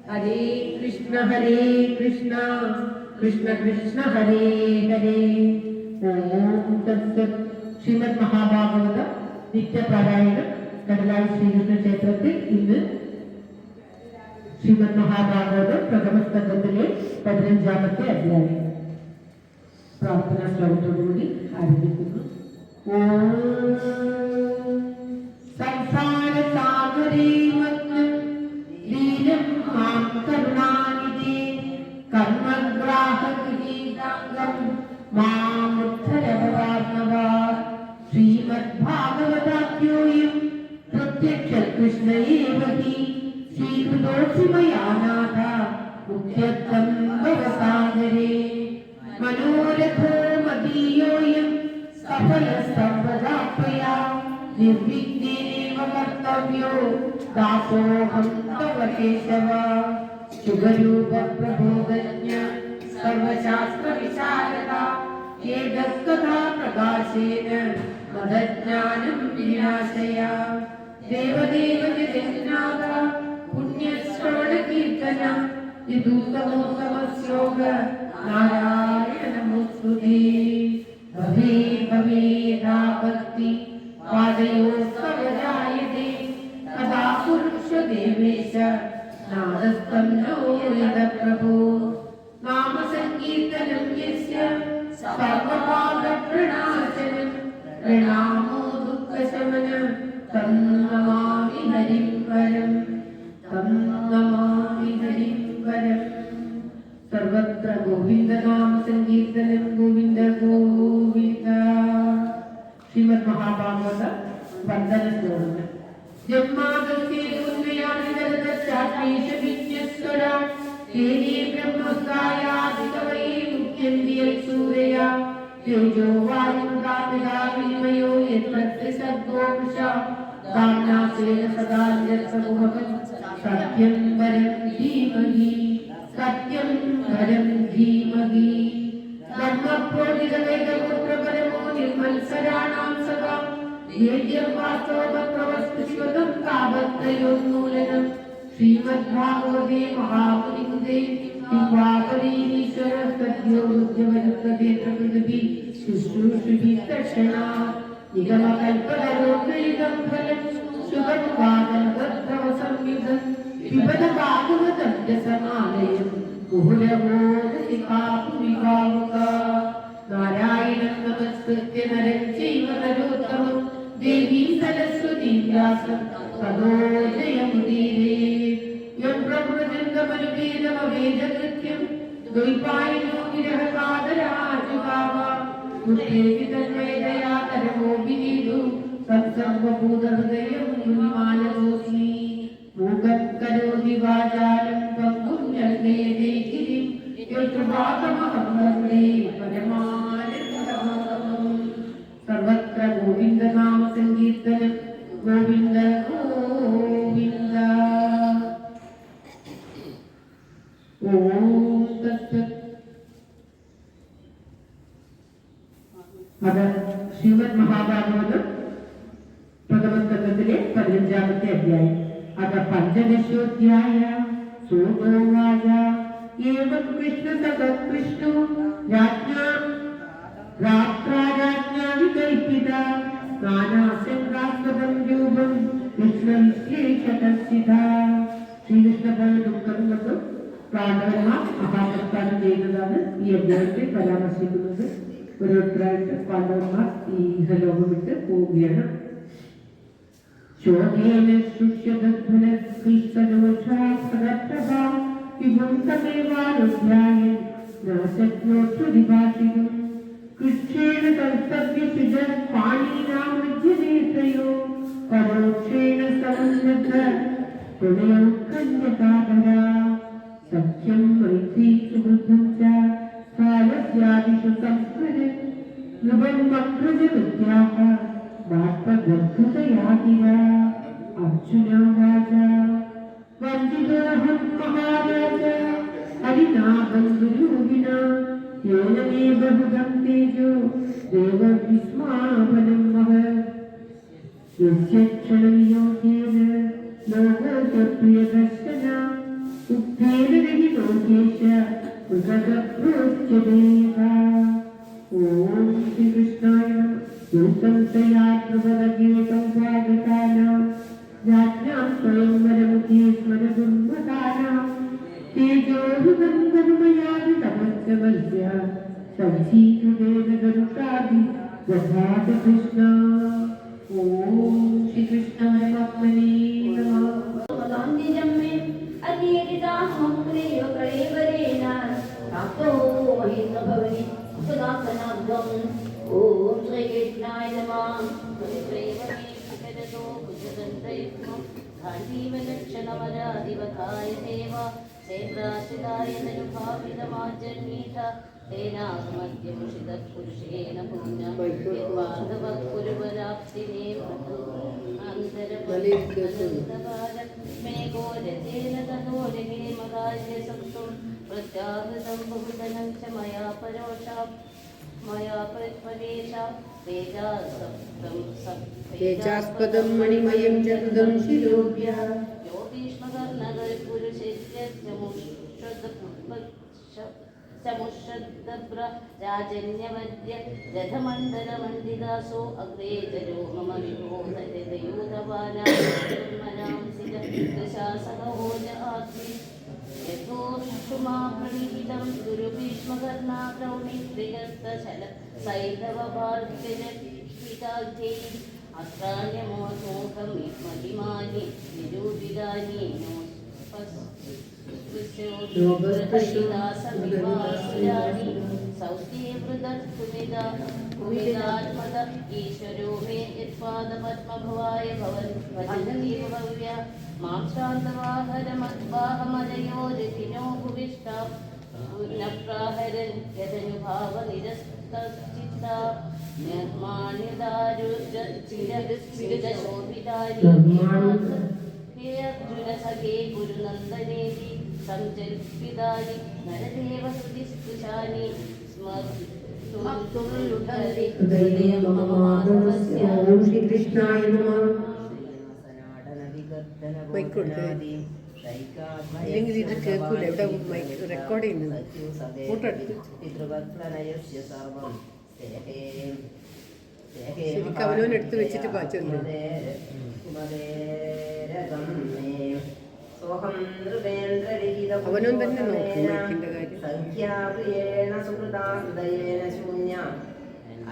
ഹരേ കൃഷ്ണ കൃഷ്ണ കൃഷ്ണ ഹരേ ഹരേ. ഓം തത്സത്. ശ്രീമദ് മഹാഭാഗവത നിത്യപാരായണം കടലായി ശ്രീകൃഷ്ണ ക്ഷേത്രത്തിൽ ഇന്ന് ശ്രീമദ് മഹാഭാഗവതം പ്രഥമ സ്കന്ധത്തിലെ 15-ാമത്തെ അധ്യായം പ്രാർത്ഥനാ ശ്ലോകത്തോടുകൂടി ആരംഭിക്കുന്നു. സംസാര സാഗരേ മഗ്നം ലീനം മാം കരുണാനിധേ കർമ്മഗ്രാഹഗീതാംഗം മാമുദ്ധരവരാർണവാത്. ശ്രീമദ്ഭാഗവതാഖ്യോയം പ്രത്യക്ഷ കൃഷ്ണ ഏവ ഹി ശ്രീകൃതോऽസി മയാ നാഥ മുഖ്യത്വം ഭവസാഗരേ. മനോരഥോ മദീയോऽയം സഫലഃ സർവദാത്മയാ നിർവിഘ്നേനൈവ കർത്തവ്യോ ദാസോऽഹം തവ കേശവ. ശുഭരൂപ പ്രബോധജ്ഞ സർവശാസ്ത്ര വിശാരദ ഏകകഥാ പ്രകാശേന മദജ്ഞാനം വിനാശയ. ദേവദേവ ജഗന്നാഥ പുണ്യശ്രവണ കീർത്തന യദൂത്തമോത്തമ ശ്ലോക നാരായണ നമോസ്തുതേ. ഭവേ ഭവേദാ ഭക്തി പാദയോസ്തവ ജായതേ തഥാ പുരുഷ ദേവേശ നാദസ്തം നോ യദ പ്രഭോ. നാമ സങ്കീർത്തനം യസ്യ സർവപാപ പ്രണാശനം പ്രണാമോ ദുഃഖശമനം തം നമാമി ഹരിം വരം തം നമാമി ഹരിം വരം. സർവത്ര ഗോവിന്ദ നാമ സങ്കീർത്തനം ഗോവിന്ദ ഗോവിന്ദ. ശ്രീമദ് മഹാഭാഗവത വന്ദന ശ്ലോകങ്ങൾ. ജന്മാദസ്യേ ഉന്മയാനി ജഗതശ്ചാത്മേഷ വിജ്ഞസ്വരാ തേനേ ബ്രഹ്മസ്തായാദികവൈ മുഖ്യന്തി യത്സൂരയ തേജോ വായുർഗാമികാ വിനിമയോ യത്പ്രത്യസദ്ഗോ വൃഷാ കാമ്നാസേന സദാ ജത്സമുഖം സത്യം വരം ധീമഹി സത്യം വരം ധീമഹി. ധർമ്മപ്രോദിതവേദഗോത്രപരമോ നിർമത്സരാണാം സദാ യേദ്യം വാസ്തവപ്രവസ്തു ശിവതം താപത്രയോന്മൂലനം. ശ്രീമദ്ഭാഗവതേ മഹാമുനികൃതേ ദിവാകരീശ്വര സദ്യോ രുദ്രവരുദ്ധേ പ്രകൃതി ശുശ്രൂഷുഭി തക്ഷണാത് നിഗമകൽപതരോദ്വൈതം ഫലം ശുഭമുഖാദനവദ്ഭവ സംയുതം പിബത ഭാഗവതം രസമാലയം മുഹുരവോദസികാപുവികാമുക. നാരായണം നമസ്കൃത്യ നരം ചൈവ നരോത്തമം ദേവീം സരസ്വതീം വ്യാസം തതോ ജയമുദീരയേത്. യം പ്രവൃജന്തമനുപേതമവേദകൃത്യം ദ്വൈപായനോ വിരഹകാതരാജുകാവ മുഖേതി തന്മയതയാ തരമോഭിനീതു സത്സർവഭൂതഹൃദയം മുനിമാനതോസ്മി. മൂകം കരോതി വാചാലം പങ്കും ജൽനയതേ ഗിരിം യത്കൃപാതമഹം വന്ദേ പരമാനന്ദമാധവം. സർവത്ര ഗോവിന്ദ നാമ സങ്കീർത്തനം ഗോവിന്ദ ഗോവിന്ദ. ഓം തത്സത്. അത് ശ്രീമദ് മഹാഭാഗവതം പ്രഥമ സ്കന്ധത്തിലെ 15-ാമത്തെ അധ്യായം. അത പഞ്ചദശോധ്യായ. സോമോവാച ഏവം കൃഷ്ണ സകൃഷ്ണോ രാജ്ഞാ വികൽപ്പിത നാനാശങ്കാസ്പദം രൂപം കൃഷ്ണവിശ്ലേഷകസിത. ശ്രീകൃഷ്ണ ദുഃഖം കൊണ്ട് പാണ്ഡവന്മാർ മഹാപ്രസ്ഥാനം ചെയ്യുന്നതാണ് ഈ അധ്യായത്തിൽ പരാമർശിക്കുന്നത്. ഓരോരുത്തരായിട്ട് പാണ്ഡവന്മാർ ഈ ഇഹലോകം വിട്ട് പോവുകയാണ്. ശോകേന ശുഷ്യദധ്വനസ്കൃഷ്ണോഷാപ്രഭ വിഭും തമേവാനുധ്യായൻ നാശജ്ഞോക്ഷുതിഭാഷികം. കൃച്ഛേന കർത്തവ്യശുച പാണീനാമൃജ്യനേത്രയോ പരോക്ഷേണ സമുന്നത പ്രണയോ കന്യകാധര. സഖ്യം മൈത്രീ സുഹൃദം ച കാലസ്യാദിഷു സംസ്കൃതം നൃപം വക്രജവിദ്യാഃ ബാഷ്പഗർഭതയാതിര. അർജുനോവാച വഞ്ചിതോഹം മഹാരാജ ഹരിനാ ബന്ധുരൂപിണാ യേന മേ ബഹുദം തേജോ ദേവവിസ്മാപനം മഹത്. യസ്യ ക്ഷണവിയോഗേന ലോകോപപ്രിയദർശന ഉദ്ധ ലോകേശ മൃഗപ്രോച്യതേ ഓം ശ്രീകൃഷ്ണായ ദുഃഖംസയാത്മപദഗീതം സ്വാഗതാനാം രാജ്ഞാം സ്വയംവരമുഖേ സ്മരദുർമതാനാം തേജോഹൃതം കരുമയാതി തപസ്സവല്യ സംസീകൃതേന ഗരുഷാദി വധാത കൃഷ്ണ. ഓം ശ്രീകൃഷ്ണായ പത്മനേ നമഃ. ഓം ശ്രീകൃഷ്ണായ നമഃ. ായ ദേവ സേന്ദ്രാശിതായ ധനുഭാവിതമാജന്മീത തേനാമദ്യമുഷിതപുരുഷേന പുണ്യവാദവപുരുപരാപ്തിനേ മേഘോരചേന തതോരഹേ മകാര്യസംസ്തും പ്രത്യാഹൃതം ബഹുധനം ച മയാ പരോഷാം മയാ പരേഷാം തേജാസ്പദം മണിമയം ചതുദം ശിരോഭ്യ രാജന്യവദ്യ രഥമണ്ഡലമണ്ഡിതാസോ അഗ്രേ ജരോ മമ വിഭോധയൂതവാനാശാസകോജാഗ്നി യഥോക്ഷുമാ പ്രണീതം ഗുരുഭീഷ്മകർണാദ്രൗണി പ്രിയസ്തശല സൈതവഭാർഗജ അത്രാണ്യമോഹം മഹിമാനി നിരൂപിതാനി ഈശ്വരോ മേ യത്പാദപത്മഭവായ ഭവൻ ഭജനീവ ഭവ്യ മാം ശാന്തവാഹരമദ്വാഹമലയോ രഥിനോ ഭുവിഷ്ടാം പുനഃപ്രാഹരൻ യഥനുഭാവനിരസ്തചിത്താ ർജുനസഖേ ഗുരുനന്ദനേതി സംചരിതാനി നരദേവ സ്തുതിസ്തുശാനി ഓം ശ്രീകൃഷ്ണായ നമഃ. അല്ലെങ്കിൽ ഇത് കേൾക്കൂല, ഇവിടെ മൈക്ക് റെക്കോർഡ് ചെയ്യുന്നത്. ഫോട്ടോ എടുത്ത് ശരിക്കും അവനവൻ എടുത്ത് വെച്ചിട്ട് പാച്ചല്ലോ. അവനവൻ തന്നെ നോക്കും മൈക്കിന്റെ കാര്യം.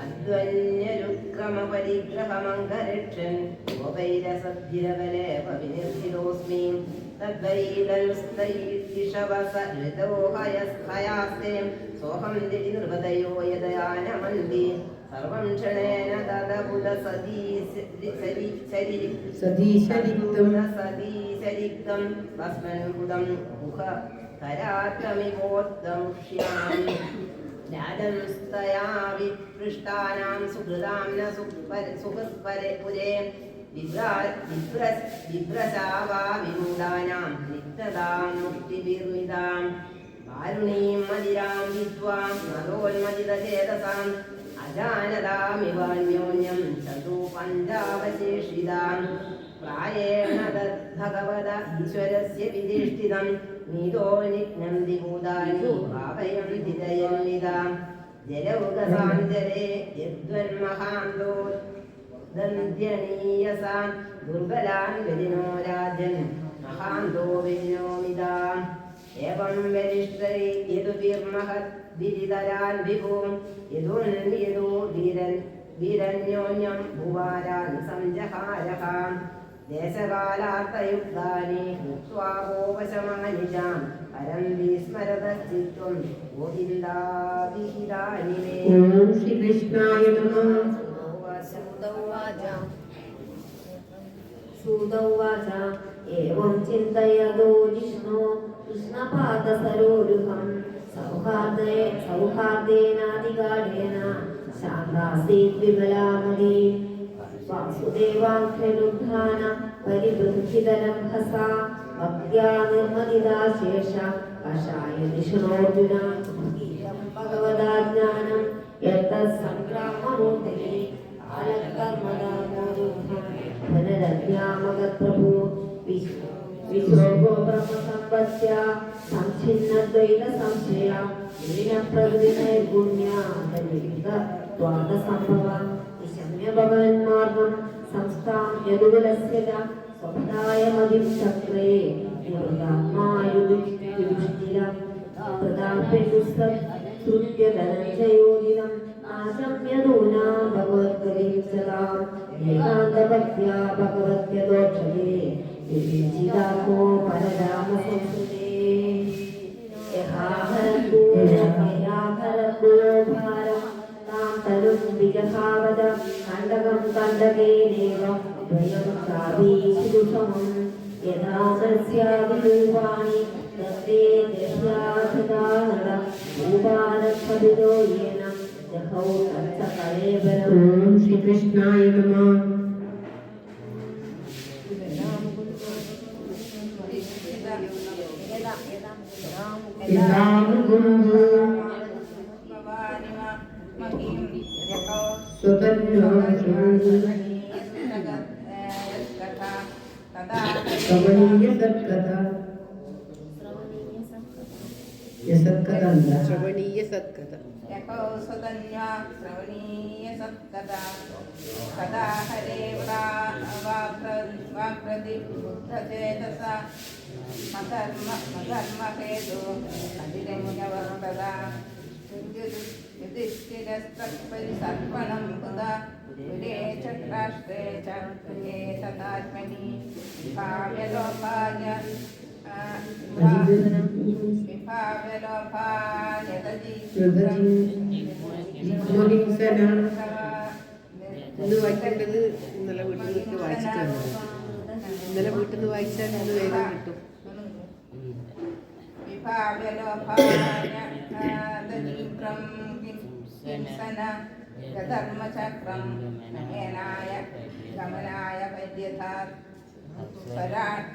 അദ്വന്യരുക്രമപരിഗ്രഹമംഗരക്ഷൻ ഗോപൈരസദ്ഭിരബലേപവിനിർജിതോസ്മി തദ്വൈതലുസ്തൈഷവസൃതോഹയസ്ഹയാസ്തേ സോഹം ദിതി നൃപതയോ യദയാനമന്തി സർവം ക്ഷണേന സദീശരിക്തം ഭസ്മൻകുദം മുഖ കരാത്രമിവോദ്ദമുഷ്യാം രാജംസ്തയാ വിപൃഷ്ടാനാം സുഹൃതാം ന സുഹൃത്പരെ പുരേ വിഭ്രശാവാ വിമൂഢാനാം നിത്യതാം മുക്തിഭിർമിതാം വാരുണീം മതിരാം വിദ്വാം നരോന്മതിതചേതസാം അജാനതാമിവാന്യോന്യം ചതു പഞ്ചാവശേഷിതാം പ്രായേണ തദ്ഭഗവത ഈശ്വരസ്യ വിധിഷ്ഠിതം നീതോ നിജ്ഞം ദിഭൂതാനി ഭാവയം ധിതയന്വിതാം ജലൗകസാഞ്ജലേ യദ്വന്മഹാന്തോ ദന്ധ്യണീയസാം ദുർബലാൻ ഗതിനോ രാജൻ മഹാന്തോ വിനോമിതാം ഏവം വരിഷ്ഠരേ യദുഭിർമഹത് വിരിതരാൻ വിഭൂം യദുന്യദോ വീരന്യോന്യം ഭുവാരാൻ സംജഹാരഹാം ദേശകാലാർത്ഥയുക്താനി മുക്ത്വാപോപശമാനിജാം പരം വിസ്മരതശ്ചിത്വം ഗോവിന്ദാവിഹിതാനി മേ. ഓം ശ്രീകൃഷ്ണായ നമഃ. സുതൗവാച ഏവം ചിന്തയതോ ജിഷ്ണോ കൃഷ്ണപാദസരോരുഹം സൗഹാർദ്ദേനാധികാരേണ ശാന്താസീത് വിമലാമതി വാസുദേവാഖ്യനുദ്ധാന പരിബൃംഹിതരംഭസാ ഭക്ത്യാ നിർമ്മതിതാ ശേഷ കഷായ നിഷ്ണോർജുന ഭഗവതാ ജ്ഞാനം യത്തസംക്രാമമൂർത്തിഃ കാലകർമ്മദാമോരുദ്ധം പുനരദ്യാമഗത് പ്രഭു വിശ്വഗോ ബ്രഹ്മസംവ ഏകോപത്യ സംഛിന്നദ്വൈത സംശയ പ്രകൃതി നൈർഗുണ്യാദസംഭവ നിശമ്യ ഭഗവന്മാർഗം സംസ്ഥാം യദുകുലസ്യ സ്വപ്നായമതിം ചക്രേ നിവൃതാത്മായുധിഷ്ഠിര പ്രതാപേതുസ്തൃത്യധനഞ്ജയോദിനം ആശമ്യദൂനാ ഭഗവദ്ഗതിം സദാം ഏകാന്തഭക്ത്യാ ഭഗവത്യദോക്ഷതേ വിവേചിതാകോ പരരാമസംസ്കൃതേ യഹാഹരന്തോ ഭാരം താം തരും വിജഹാവത കണ്ടകം കണ്ടകേനേവ ദ്വയം സാവീശിരുസമം യഥാ തസ്യാദിരൂപാണി തത്തേ ദശ്യാധദാനട രൂപാനസ്ഫടിതോ യേന ജഹൗ തത്സകലേബരം. ഓം ശ്രീകൃഷ്ണായ നമഃ. ശ്രവണീയ സത്കഥ ശ്രവണീയ സത്കഥ കഥാ ഹരേ വാപ്രതിബുദ്ധചേതസ മധർമ്മഹേതു അതിരഞ്ജവർത്തത യുധിഷ്ഠിരസ്തപരിസർപ്പണം പുത വിരേ ചക്രാഷ്ട്രേ ചേ തഥാത്മനി ഭാവ്യലോപായ ഇന്ന് വായിക്കേണ്ടത് ഇന്നലെ വീട്ടിൽ നിന്ന് വായിച്ചിട്ട് വന്നത്. ഇന്നലെ വീട്ടിൽ നിന്ന് വായിച്ചാൽ ഇന്ന് വേഗം കിട്ടും. ധർമ്മചക്രം ഗമനായ പര്യഥാത്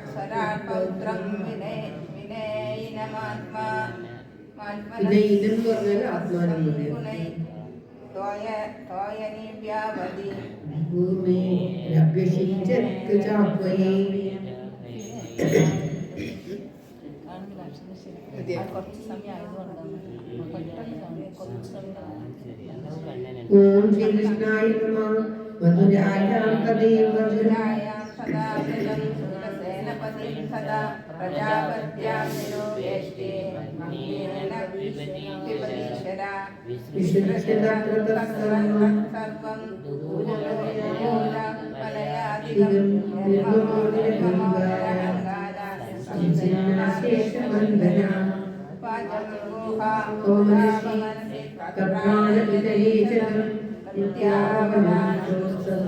സ്വരാപൗത്രം വിനയനമാത്മാ വിനയിനം എന്ന് പറഞ്ഞാൽ ആത്മാനം തോയനിവ്യാവതി ഭൂമി അഭ്യഷിച്ചു ചാപ്പയേ. ഓം ശ്രീകൃഷ്ണായ നമഃ. മധുരായാം തദൈവ മധുരായാം സദാശതം സുരസേനപതിം സദാ പ്രജാപത്യാം നിരോവേഷ്ടേ മഹ്യേന വിപരീശ്വരാ വിശ്വക്ഷേത്രതത്സർവം ദൂരമൂലമലയാധികം നിർമ്മോദനഗംഗാശേഷവന്ദന ഓമനസി കർമാണവിതരീചനം നിത്യാവനാശോസ്തം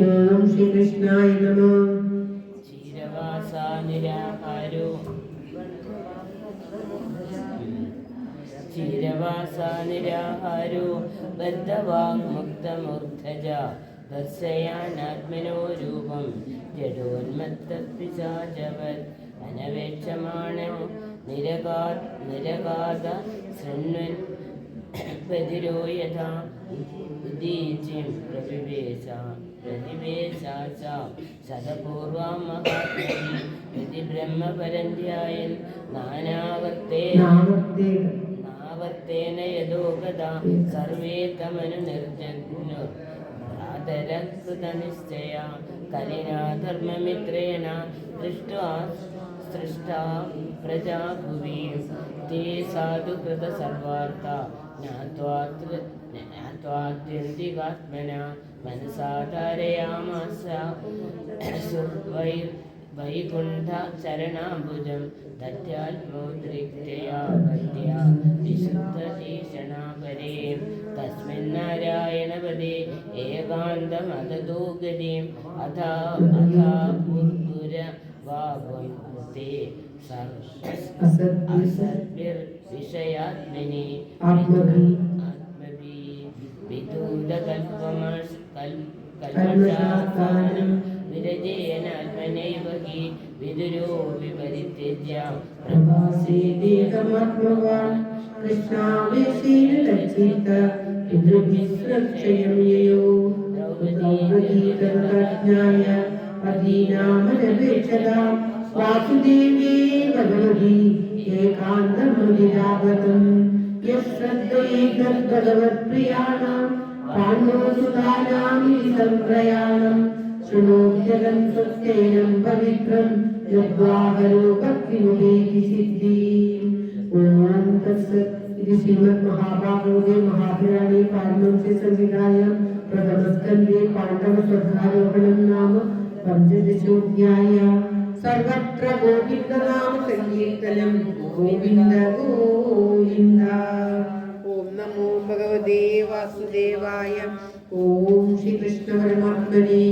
ഓം ശ്രീകൃഷ്ണായ നമഃ. ചിരവാസാനിരാഹാരോ ബദ്ധവാങ്മുക്തമൂർധജ ദർശയാനാത്മനോ രൂപം ജഡോന്മത്തപിശാചവത് അനവേക്ഷമാണോ നിരകാത ശൃണ്വൻ ബധിരോ യഥാ ഉദീചിം പ്രതിവേശാച ശതപൂർവാം മഹാത്മതി ബ്രഹ്മപരന്ധ്യായൻ നാവർത്തേന യദോ ഗതാ സർവേ തമനു നിർജഗ്നു ഭ്രാതരകൃതനിശ്ചയ കലിനാ ധർമ്മമിത്രേണ സൃഷ്ടാ പ്രജാ ഭുവി തേ സാധുകൃത സർവാർത്ഥ ജ്ഞാത്വാത്യന്തികാത്മന മനസാ ധാരയാമാസ വൈകുണ്ഠ ചരണാംബുജം തത്യാത്മോദ്രിക്തയാ ഭക്ത്യാ വിശുദ്ധതീഷണാപരേ തസ്മിന്നാരായണപദേ ഏകാന്തമതതോ ഗതിം അഥാ പൂർഗുരവാവം തേ അസദ്ഭിർവിഷയാത്മനി ആത്മഭി വിദൂര കൽമശാസ്ഥാനം വിരജേനാത്മനൈവ ഹി വിദുരോപി പരിത്യജ്യ പ്രഭാസേദേഹമാത്മവാൻ കൃഷ്ണാവേശേന ലജ്ജിത പിതൃഭിസ്രക്ഷയം യയോ ദ്രൗപദീതജ്ഞായ പദീനാമനപേക്ഷതാം വാസുദേവേ ഭഗവതി ഏകാന്തമുദിരാഗതം യശ്രദ്ധയേതദ്ഭഗവത്പ്രിയാണാം പാണ്ഡവസുതാനാം സംപ്രയാണം ശൃണോത്യകം സത്യേനം പവിത്രം യദ്വാഹലോകത്തിനുദേതി സിദ്ധിം. ഓം തത്സത്. ഇത് ശ്രീമദ് മഹാഭാഗവതേ മഹാപുരാണേ പാരമഹംസ്യ സംഹിതായാം പ്രഥമസ്കന്ധേ പാണ്ഡവ സ്വർഗാരോഹണം നാമ പഞ്ചദശോധ്യായः. സർവത്ര ഗോവിന്ദനാമ സങ്കീർത്തനം ഗോവിന്ദ ഗോവിന്ദ. ഓം നമോ ഭഗവതേ വാസുദേവായ. ഓം ശ്രീകൃഷ്ണ പരമാത്മനേ